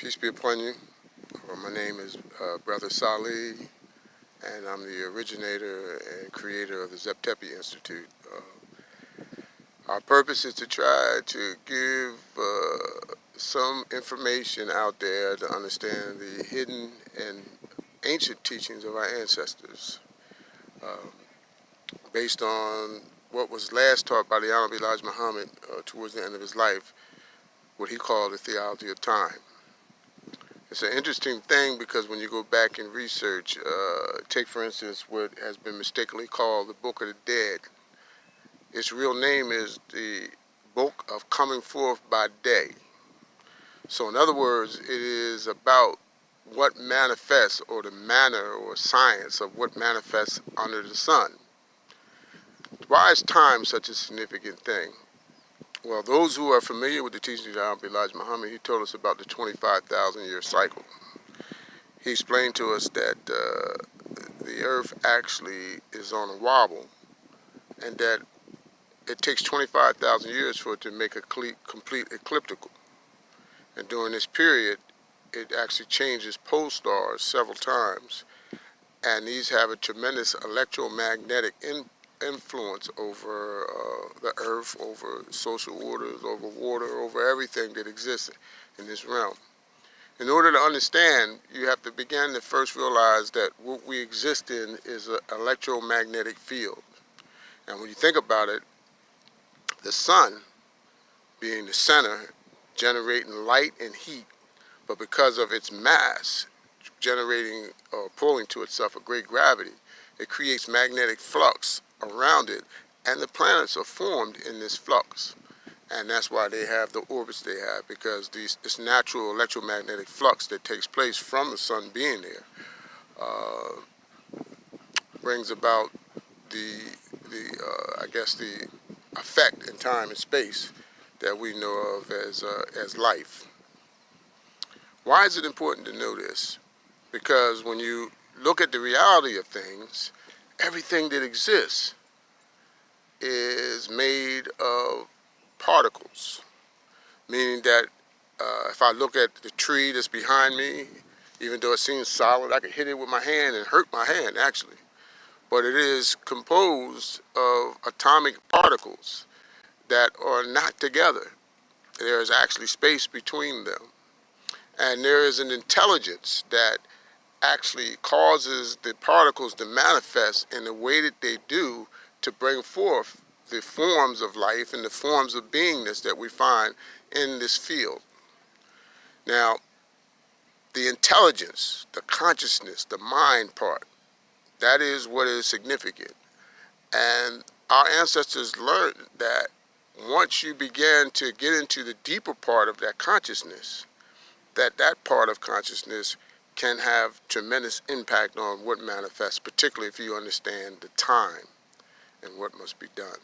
Peace be upon you. My name is Brother Salih, and I'm the originator and creator of the Zeptepi Institute. Our purpose is to try to give some information out there to understand the hidden and ancient teachings of our ancestors, based on what was last taught by the Honorable Elijah Muhammad towards the end of his life, what he called the Theology of Time. It's an interesting thing because when you go back and research, take for instance what has been mistakenly called the Book of the Dead. Its real name is the Book of Coming Forth by Day. So in other words, it is about what manifests, or the manner or science of what manifests under the sun. Why is time such a significant thing? Well, those who are familiar with the teachings of Elijah Muhammad, he told us about the 25,000 year cycle. He explained to us that the earth actually is on a wobble, and that it takes 25,000 years for it to make a complete ecliptical. And during this period, it actually changes pole stars several times, and these have a tremendous electromagnetic influence over the earth, over social orders, over water, over everything that exists in this realm. In order to understand, you have to begin to first realize that what we exist in is an electromagnetic field. And when you think about it, the sun being the center, generating light and heat, but because of its mass, generating or pulling to itself a great gravity, it creates magnetic flux around it, and the planets are formed in this flux. And that's why they have the orbits they have, because this natural electromagnetic flux that takes place from the sun being there brings about the effect in time and space that we know of as life. Why is it important to know this? Because when you look at the reality of things, everything that exists is made of particles, meaning that if I look at the tree that's behind me, even though it seems solid, I could hit it with my hand and hurt my hand actually. But it is composed of atomic particles that are not together. There is actually space between them. And there is an intelligence that actually causes the particles to manifest in the way that they do to bring forth the forms of life and the forms of beingness that we find in this field. Now, the intelligence, the consciousness, the mind part, that is what is significant. And our ancestors learned that once you begin to get into the deeper part of that consciousness, that part of consciousness can have tremendous impact on what manifests, particularly if you understand the time and what must be done.